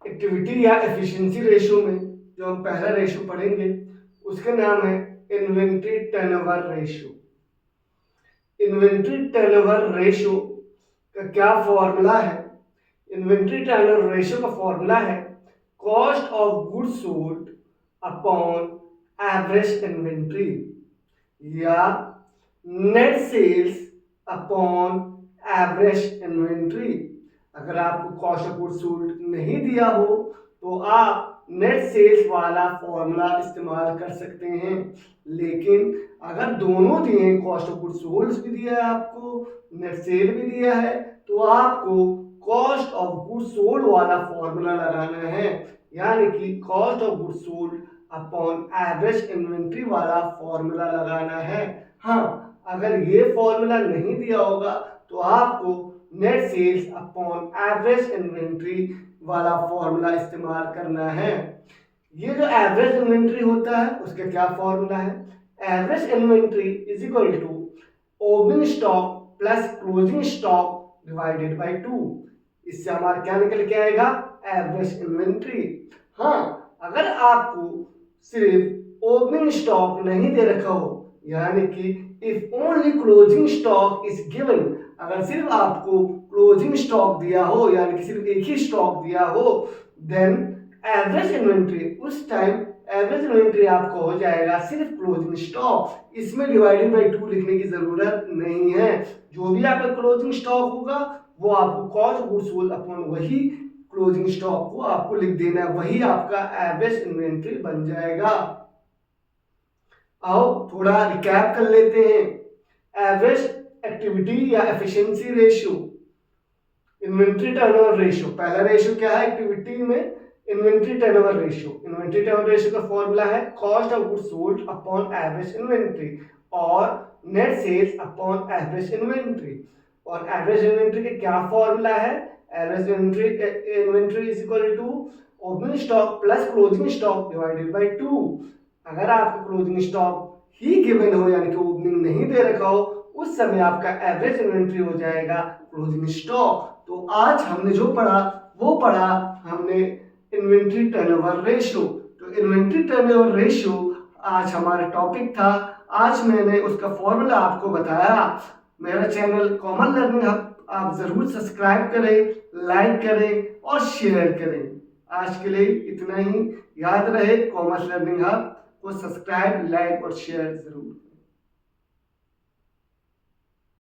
Activity या efficiency ratio में जो हम पहला रेशियो पढ़ेंगे उसका नाम है inventory turnover ratio. Inventory turnover ratio का क्या फॉर्मूला है? इन्वेंट्री टर्नओवर रेशियो का फॉर्मूला है cost of goods sold upon average inventory या net sales upon average inventory. अगर आपको कॉस्ट ऑफ गुड्स सोल्ड नहीं दिया हो तो आप नेट सेल्स वाला फॉर्मूला इस्तेमाल कर सकते हैं, लेकिन अगर दोनों दिए, कॉस्ट ऑफ गुड्स सोल्ड भी दिया है आपको, नेट सेल भी दिया है, तो आपको कॉस्ट ऑफ गुड्स सोल्ड वाला फॉर्मूला लगाना है, यानी कि cost of goods sold upon average inventory वाला फॉर्मूला लगाना है। हाँ, अगर ये फॉर्मूला नहीं दिया होगा तो आपको net sales upon average inventory वाला फॉर्मूला इस्तेमाल करना है। ये जो एवरेज इन्वेंट्री होता है उसका क्या फॉर्मूला है? Average inventory is equal to opening stock plus closing stock divided by 2। इससे हमारा क्या निकल के आएगा? Average inventory. हाँ, अगर आपको सिर्फ ओपनिंग स्टॉक नहीं दे रखा हो, यानी कि if only closing stock is given, अगर सिर्फ आपको क्लोजिंग स्टॉक दिया हो, यानी कि सिर्फ एक ही स्टॉक दिया हो, देन एवरेज इन्वेंट्री, उस टाइम एवरेज इन्वेंट्री आपको हो जाएगा सिर्फ क्लोजिंग स्टॉक। इसमें डिवाइडेड बाय 2 लिखने की जरूरत नहीं है। जो भी आपका क्लोजिंग स्टॉक होगा वो आपको cost of goods sold upon वही क्लोजिंग स्टॉक को आपको लिख देना है, वही आपका एवरेज इन्वेंट्री बन जाएगा। आओ थोड़ा रिकैप कर लेते हैं। एवरेज एक्टिविटी या efficiency ratio, inventory turnover ratio. पहला रेशियो क्या है एक्टिविटी में? Inventory turnover ratio. Inventory turnover ratio का फॉर्मूला है cost of goods sold upon average inventory और net sales upon average inventory. और एवरेज इन्वेंट्री के क्या फॉर्मूला है? Average inventory is equal to opening stock plus closing stock divided by 2। अगर आपका closing stock ही given हो, यानी कि ओपनिंग नहीं दे रखा हो, उस समय आपका एवरेज इन्वेंट्री हो जाएगा क्लोजिंग स्टॉक। तो आज हमने जो पढ़ा वो पढ़ा हमने इन्वेंट्री टर्नओवर रेशियो। तो इन्वेंट्री टर्नओवर रेशियो आज हमारा टॉपिक था। आज मैंने उसका फॉर्मूला आपको बताया। मेरा चैनल कॉमन लर्निंग हब आप जरूर सब्सक्राइब करें, लाइक करें और शेयर करें। आज के लिए इतना ही। याद रहे, कॉमर्स लर्निंग हब को सब्सक्राइब, लाइक और शेयर जरूर।